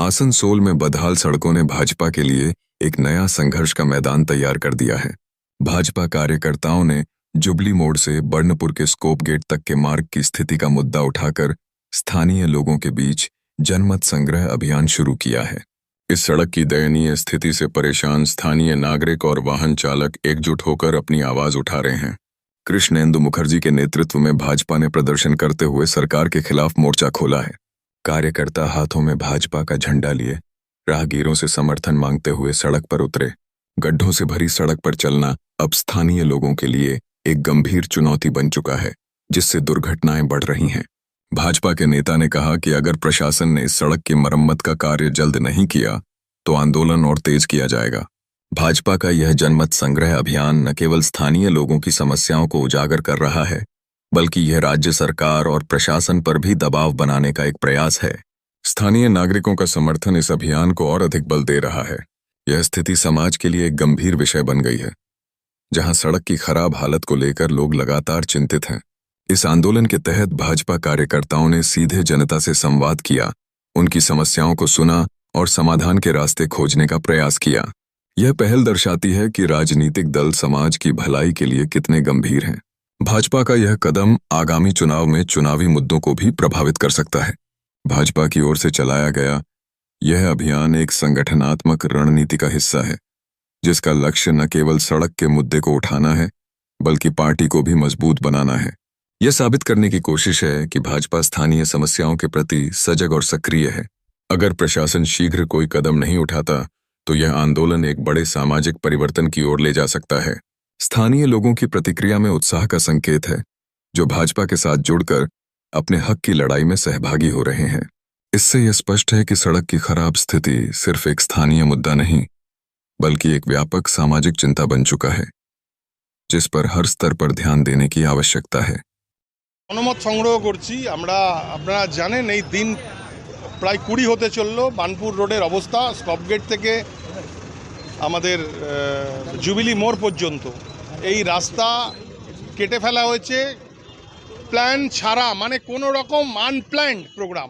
आसनसोल में बदहाल सड़कों ने भाजपा के लिए एक नया संघर्ष का मैदान तैयार कर दिया है। भाजपा कार्यकर्ताओं ने जुबली मोड़ से बर्नपुर के स्कोप गेट तक के मार्ग की स्थिति का मुद्दा उठाकर स्थानीय लोगों के बीच जनमत संग्रह अभियान शुरू किया है। इस सड़क की दयनीय स्थिति से परेशान स्थानीय नागरिक और वाहन चालक एकजुट होकर अपनी आवाज उठा रहे हैं। कृष्णेंदु मुखर्जी के नेतृत्व में भाजपा ने प्रदर्शन करते हुए सरकार के खिलाफ मोर्चा खोला है। कार्यकर्ता हाथों में भाजपा का झंडा लिए राहगीरों से समर्थन मांगते हुए सड़क पर उतरे। गड्ढों से भरी सड़क पर चलना अब स्थानीय लोगों के लिए एक गंभीर चुनौती बन चुका है, जिससे दुर्घटनाएं बढ़ रही हैं। भाजपा के नेता ने कहा कि अगर प्रशासन ने इस सड़क की मरम्मत का कार्य जल्द नहीं किया तो आंदोलन और तेज किया जाएगा। भाजपा का यह जनमत संग्रह अभियान न केवल स्थानीय लोगों की समस्याओं को उजागर कर रहा है, बल्कि यह राज्य सरकार और प्रशासन पर भी दबाव बनाने का एक प्रयास है। स्थानीय नागरिकों का समर्थन इस अभियान को और अधिक बल दे रहा है। यह स्थिति समाज के लिए एक गंभीर विषय बन गई है, जहां सड़क की खराब हालत को लेकर लोग लगातार चिंतित हैं। इस आंदोलन के तहत भाजपा कार्यकर्ताओं ने सीधे जनता से संवाद किया, उनकी समस्याओं को सुना और समाधान के रास्ते खोजने का प्रयास किया। यह पहल दर्शाती है कि राजनीतिक दल समाज की भलाई के लिए कितने गंभीर हैं। भाजपा का यह कदम आगामी चुनाव में चुनावी मुद्दों को भी प्रभावित कर सकता है। भाजपा की ओर से चलाया गया यह अभियान एक संगठनात्मक रणनीति का हिस्सा है, जिसका लक्ष्य न केवल सड़क के मुद्दे को उठाना है, बल्कि पार्टी को भी मजबूत बनाना है। यह साबित करने की कोशिश है कि भाजपा स्थानीय समस्याओं के प्रति सजग और सक्रिय है। अगर प्रशासन शीघ्र कोई कदम नहीं उठाता तो यह आंदोलन एक बड़े सामाजिक परिवर्तन की ओर ले जा सकता है। स्थानीय लोगों की प्रतिक्रिया में उत्साह का संकेत है, जो भाजपा के साथ जुड़कर अपने हक की लड़ाई में सहभागी हो रहे हैं। इससे यह स्पष्ट है कि सड़क की खराब स्थिति सिर्फ एक स्थानीय मुद्दा नहीं, बल्कि एक व्यापक सामाजिक चिंता बन चुका है, जिस पर हर स्तर पर ध्यान देने की आवश्यकता है। जनमत संग्रह करছি আমরা। আপনারা জানেন এই দিন প্রায় 20 হতে চললো। বানপুর রোডের অবস্থা স্টপ গেট থেকে আমাদের জুবিলি মোড় পর্যন্ত এই রাস্তা কেটে ফেলা হয়েছে প্ল্যান ছাড়া, মানে কোনো রকম আনপ্ল্যান্ড প্রোগ্রাম।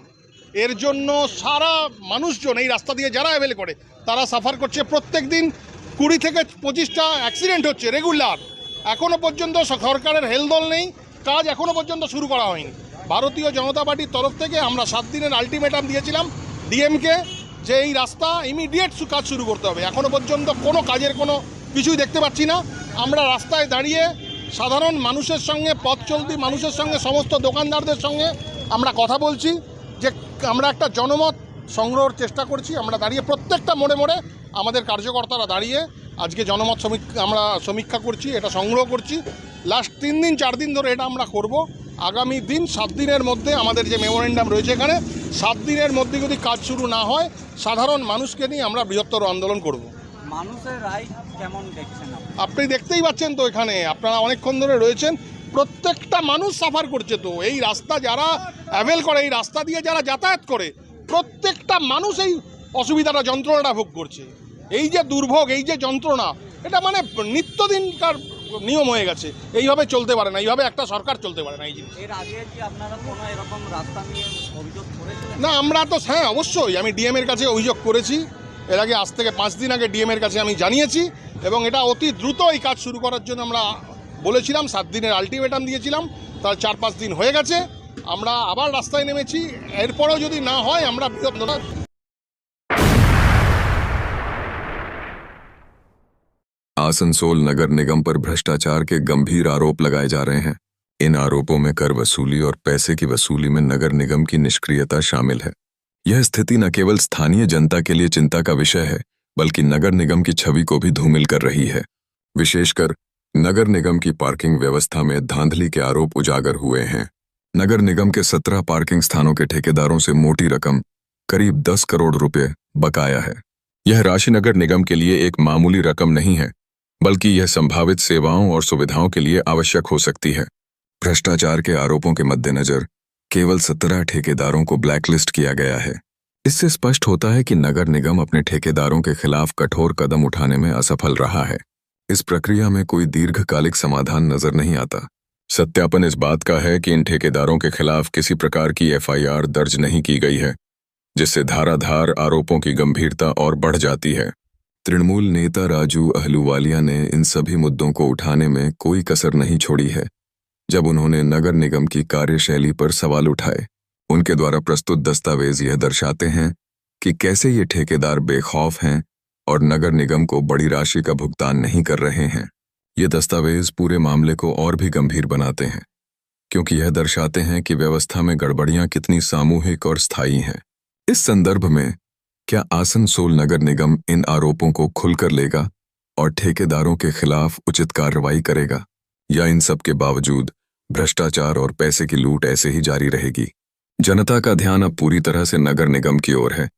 এর জন্য সারা মানুষজন এই রাস্তা দিয়ে যারা অ্যাভেল করে তারা সাফার করছে। প্রত্যেক দিন 20 থেকে 25টা অ্যাক্সিডেন্ট হচ্ছে রেগুলার। এখনও পর্যন্ত সরকারের হেলদোল নেই, কাজ এখনও পর্যন্ত শুরু করা হয়নি। ভারতীয় জনতা পার্টির তরফ থেকে আমরা 7 দিনের আলটিমেটাম দিয়েছিলাম ডিএমকে যে এই রাস্তা ইমিডিয়েট কাজ শুরু করতে হবে। এখনও পর্যন্ত কোনো কাজের কোনো কিছুই দেখতে পাচ্ছি না। আমরা রাস্তায় দাঁড়িয়ে সাধারণ মানুষের সঙ্গে, পথ চলতি মানুষের সঙ্গে, সমস্ত দোকানদারদের সঙ্গে আমরা কথা বলছি যে আমরা একটা জনমত সংগ্রহের চেষ্টা করছি। আমরা দাঁড়িয়ে প্রত্যেকটা মোড়ে মোড়ে আমাদের কার্যকর্তারা দাঁড়িয়ে আজকে জনমত আমরা সমীক্ষা করছি, এটা সংগ্রহ করছি। লাস্ট 3 দিন 4 দিন ধরে এটা আমরা করব। আগামী দিন 7 দিনের মধ্যে আমাদের যে মেমোরেন্ডাম রয়েছে এখানে 7 দিনের মধ্যে যদি কাজ শুরু না হয় সাধারণ মানুষকে নিয়ে আমরা বৃহত্তর আন্দোলন করব। মানুষের রায় কেমন দেখছেন আপনি? দেখতেই পাচ্ছেন তো, এখানে আপনারা অনেকক্ষণ ধরে রয়েছেন, প্রত্যেকটা মানুষ সাফার করছে। তো এই রাস্তা যারা অ্যাভেল করে, এই রাস্তা দিয়ে যারা যাতায়াত করে, প্রত্যেকটা মানুষ এই অসুবিধাটা, যন্ত্রণাটা ভোগ করছে। এই যে দুর্ভোগ, এই যে যন্ত্রণা, এটা মানে নিত্যদিনকার নিয়ম হয়ে গেছে। এইভাবে চলতে পারে না, এইভাবে একটা সরকার চলতে পারে না। এই জিনিস এর আগে কি আপনারা কোনো এরকম রাস্তা নিয়ে অভিযোগ করেছিলেন? না, আমরা তো হ্যাঁ অবশ্যই আমি ডিএম এর কাছে অভিযোগ করেছি। এর আগে আজ থেকে 5 দিন আগে ডিএম এর কাছে আমি জানিয়েছি এবং এটা অতি দ্রুত এই কাজ শুরু করার জন্য আমরা বলেছিলাম। 7 দিনের আলটিমেটাম দিয়েছিলাম, তার 4-5 দিন হয়ে গেছে। আমরা আবার রাস্তায় নেমেছি। এরপরেও যদি না হয় আমরা বৃহত্তর। आसनसोल नगर निगम पर भ्रष्टाचार के गंभीर आरोप लगाए जा रहे हैं। इन आरोपों में कर वसूली और पैसे की वसूली में नगर निगम की निष्क्रियता शामिल है। यह स्थिति न केवल स्थानीय जनता के लिए चिंता का विषय है, बल्कि नगर निगम की छवि को भी धूमिल कर रही है। विशेषकर नगर निगम की पार्किंग व्यवस्था में धांधली के आरोप उजागर हुए हैं। नगर निगम के 17 पार्किंग स्थानों के ठेकेदारों से मोटी रकम, करीब 10 करोड़ रुपए बकाया है। यह राशि नगर निगम के लिए एक मामूली रकम नहीं है, बल्कि यह संभावित सेवाओं और सुविधाओं के लिए आवश्यक हो सकती है। भ्रष्टाचार के आरोपों के मद्देनजर केवल 17 ठेकेदारों को ब्लैकलिस्ट किया गया है। इससे स्पष्ट होता है कि नगर निगम अपने ठेकेदारों के खिलाफ कठोर कदम उठाने में असफल रहा है। इस प्रक्रिया में कोई दीर्घकालिक समाधान नजर नहीं आता। सत्यापन इस बात का है कि इन ठेकेदारों के खिलाफ किसी प्रकार की एफआईआर दर्ज नहीं की गई है। जिससे धाराधार आरोपों की गंभीरता और बढ़ जाती है। तृणमूल नेता राजू अहलूवालिया ने इन सभी मुद्दों को उठाने में कोई कसर नहीं छोड़ी है जब उन्होंने नगर निगम की कार्यशैली पर सवाल उठाए। उनके द्वारा प्रस्तुत दस्तावेज यह दर्शाते हैं कि कैसे ये ठेकेदार बेखौफ हैं और नगर निगम को बड़ी राशि का भुगतान नहीं कर रहे हैं। ये दस्तावेज पूरे मामले को और भी गंभीर बनाते हैं, क्योंकि यह दर्शाते हैं कि व्यवस्था में गड़बड़ियां कितनी सामूहिक और स्थायी हैं। इस संदर्भ में क्या आसनसोल नगर निगम इन आरोपों को खुलकर लेगा और ठेकेदारों के खिलाफ उचित कार्रवाई करेगा, या इन सब के बावजूद भ्रष्टाचार और पैसे की लूट ऐसे ही जारी रहेगी? जनता का ध्यान अब पूरी तरह से नगर निगम की ओर है,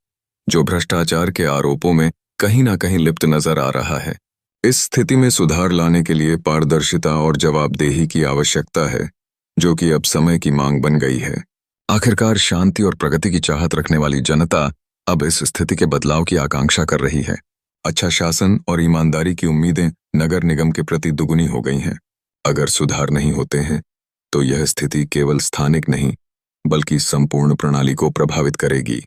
जो भ्रष्टाचार के आरोपों में कहीं ना कहीं लिप्त नजर आ रहा है। इस स्थिति में सुधार लाने के लिए पारदर्शिता और जवाबदेही की आवश्यकता है, जो कि अब समय की मांग बन गई है। आखिरकार शांति और प्रगति की चाहत रखने वाली जनता अब इस स्थिति के बदलाव की आकांक्षा कर रही है। अच्छा शासन और ईमानदारी की उम्मीदें नगर निगम के प्रति दुगुनी हो गई हैं। अगर सुधार नहीं होते हैं तो यह स्थिति केवल स्थानिक नहीं बल्कि संपूर्ण प्रणाली को प्रभावित करेगी।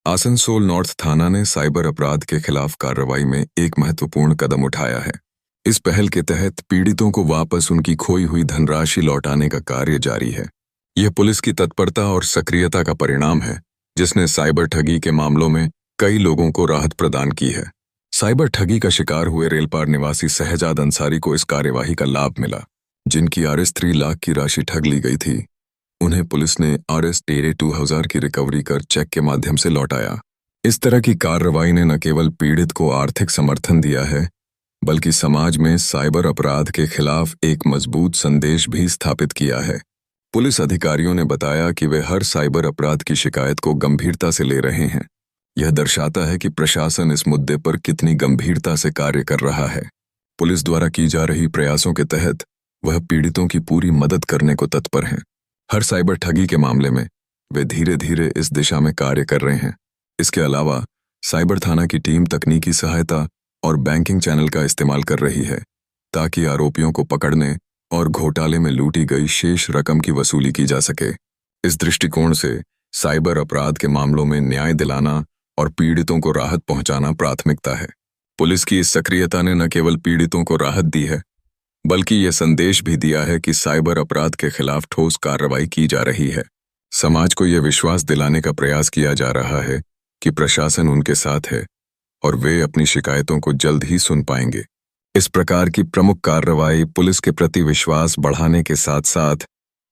आसनसोल नॉर्थ थाना ने साइबर अपराध के खिलाफ कार्रवाई में एक महत्वपूर्ण कदम उठाया है। इस पहल के तहत पीड़ितों को वापस उनकी खोई हुई धनराशि लौटाने का कार्य जारी है। यह पुलिस की तत्परता और सक्रियता का परिणाम है, जिसने साइबर ठगी के मामलों में कई लोगों को राहत प्रदान की है। साइबर ठगी का शिकार हुए रेलपार निवासी शहजाद अंसारी को इस कार्यवाही का लाभ मिला, जिनकी Rs 3 लाख की राशि ठग ली गई थी। उन्हें पुलिस ने Rs 2000 की रिकवरी कर चेक के माध्यम से लौटाया। इस तरह की कार्रवाई ने न केवल पीड़ित को आर्थिक समर्थन दिया है, बल्कि समाज में साइबर अपराध के खिलाफ एक मजबूत संदेश भी स्थापित किया है। पुलिस अधिकारियों ने बताया कि वे हर साइबर अपराध की शिकायत को गंभीरता से ले रहे हैं। यह दर्शाता है कि प्रशासन इस मुद्दे पर कितनी गंभीरता से कार्य कर रहा है। पुलिस द्वारा की जा रही प्रयासों के तहत वह पीड़ितों की पूरी मदद करने को तत्पर हैं। हर साइबर ठगी के मामले में वे धीरे धीरे इस दिशा में कार्य कर रहे हैं। इसके अलावा साइबर थाना की टीम तकनीकी सहायता और बैंकिंग चैनल का इस्तेमाल कर रही है, ताकि आरोपियों को पकड़ने और घोटाले में लूटी गई शेष रकम की वसूली की जा सके। इस दृष्टिकोण से साइबर अपराध के मामलों में न्याय दिलाना और पीड़ितों को राहत पहुंचाना प्राथमिकता है। पुलिस की इस सक्रियता ने न केवल पीड़ितों को राहत दी है, बल्कि यह संदेश भी दिया है कि साइबर अपराध के खिलाफ ठोस कार्रवाई की जा रही है। समाज को यह विश्वास दिलाने का प्रयास किया जा रहा है कि प्रशासन उनके साथ है और वे अपनी शिकायतों को जल्द ही सुन पाएंगे। इस प्रकार की प्रमुख कार्रवाई पुलिस के प्रति विश्वास बढ़ाने के साथ साथ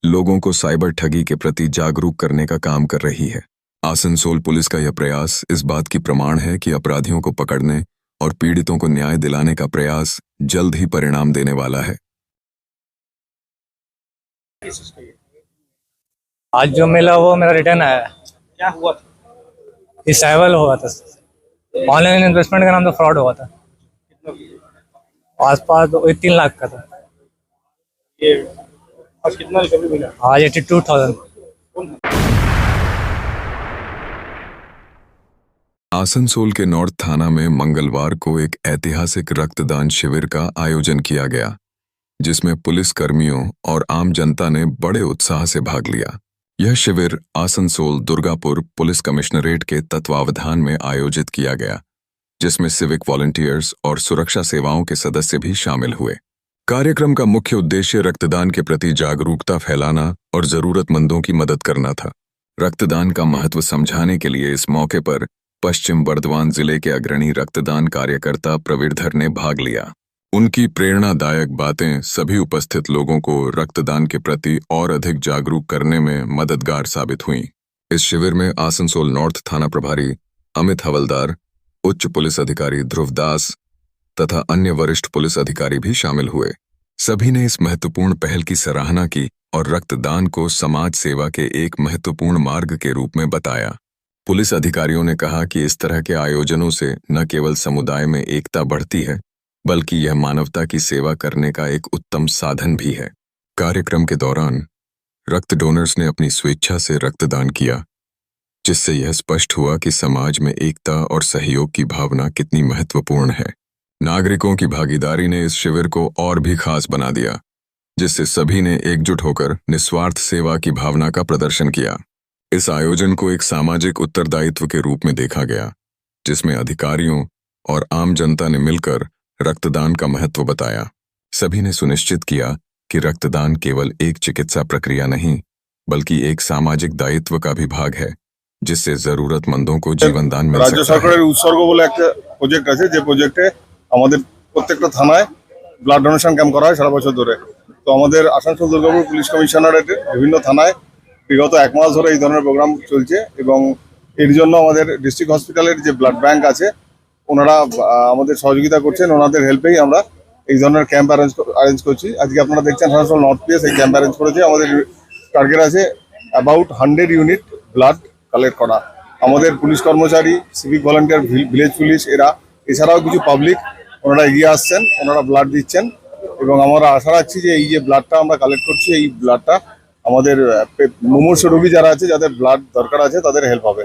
लोगों को साइबर ठगी के प्रति जागरूक करने का काम कर रही है। आसनसोल पुलिस का यह प्रयास इस बात की प्रमाण है कि अपराधियों को पकड़ने और पीड़ितों को न्याय दिलाने का प्रयास जल्द ही परिणाम देने वाला है। आज जो मिला वो मेरा रिटर्न आया। क्या हुआ था? ये साइबर हुआ था, ऑनलाइन इन्वेस्टमेंट का नाम तो फ्रॉड हुआ था। आसपास 3 लाख का था। ये आज कितना रिकवरी मिला? आज 82,000। आसनसोल के नॉर्थ थाना में मंगलवार को एक ऐतिहासिक रक्तदान शिविर का आयोजन किया गया, जिसमें पुलिस कर्मियों और आम जनता ने बड़े उत्साह से भाग लिया। यह शिविर आसनसोल दुर्गापुर पुलिस कमिश्नरेट के तत्वावधान में आयोजित किया गया, जिसमें सिविक वॉलंटियर्स और सुरक्षा सेवाओं के सदस्य भी शामिल हुए। कार्यक्रम का मुख्य उद्देश्य रक्तदान के प्रति जागरूकता फैलाना और जरूरतमंदों की मदद करना था। रक्तदान का महत्व समझाने के लिए इस मौके पर पश्चिम बर्धमान जिले के अग्रणी रक्तदान कार्यकर्ता प्रवीरधर ने भाग लिया। उनकी प्रेरणादायक बातें सभी उपस्थित लोगों को रक्तदान के प्रति और अधिक जागरूक करने में मददगार साबित हुईं। इस शिविर में आसनसोल नॉर्थ थाना प्रभारी अमित हवलदार, उच्च पुलिस अधिकारी ध्रुव दास तथा अन्य वरिष्ठ पुलिस अधिकारी भी शामिल हुए। सभी ने इस महत्वपूर्ण पहल की सराहना की और रक्तदान को समाज सेवा के एक महत्वपूर्ण मार्ग के रूप में बताया। पुलिस अधिकारियों ने कहा कि इस तरह के आयोजनों से न केवल समुदाय में एकता बढ़ती है, बल्कि यह मानवता की सेवा करने का एक उत्तम साधन भी है। कार्यक्रम के दौरान रक्त डोनर्स ने अपनी स्वेच्छा से रक्तदान किया, जिससे यह स्पष्ट हुआ कि समाज में एकता और सहयोग की भावना कितनी महत्वपूर्ण है। नागरिकों की भागीदारी ने इस शिविर को और भी खास बना दिया। जिससे सभी ने एकजुट होकर निस्वार्थ सेवा की भावना का प्रदर्शन किया। इस आयोजन को एक सामाजिक उत्तरदायित्व के रूप में देखा गया, जिसमें अधिकारियों और आम जनता ने मिलकर रक्तदान का महत्व बताया। सभी ने सुनिश्चित किया कि रक्तदान केवल एक चिकित्सा प्रक्रिया नहीं, बल्कि एक सामाजिक दायित्व का भी भाग है, जिससे जरूरतमंदों को जीवन दान मिल রাজ্য सकता है। সরকারের উৎসর্গ বলে একটা প্রজেক্ট আছে, যে প্রজেক্টে আমাদের প্রত্যেকটা থানায় ব্লাড ডোনেশন ক্যাম্প করা হয় সারা বছর ধরে। তো আমাদের আসানসোল দুর্গাপুর পুলিশ কমিশনারেটের বিভিন্ন থানায় বিগত 1 মাস ধরে এই ধরনের প্রোগ্রাম চলছে, এবং এর জন্য আমাদের ডিস্ট্রিক্ট হসপিটালের যে ব্লাড ব্যাংক আছে ওনারা আমাদের সহযোগিতা করছেন। ওনাদের হেল্পেই আমরা এই ধরনের ক্যাম্প অ্যারেঞ্জ করছি। আজকে আপনারা দেখছেন আসানসোল নর্থ পিএস এই ক্যাম্প অ্যারেঞ্জ করেছে। আমাদের টার্গেট আছে অ্যাবাউট 100 ইউনিট ব্লাড কালেক্ট করা। আমাদের পুলিশ কর্মচারী, সিভিক ভলান্টিয়ার, ভিলেজ পুলিশ এরা, এছাড়াও কিছু পাবলিক ওনারা এগিয়ে আসছেন, ওনারা ব্লাড দিচ্ছেন, এবং আমরা আশা রাখছি যে এই যে ব্লাডটা আমরা কালেক্ট করছি, এই ব্লাডটা আমাদের মুমূর্ষু রোগী যারা আছে, যাদের ব্লাড দরকার আছে, তাদের হেল্প হবে।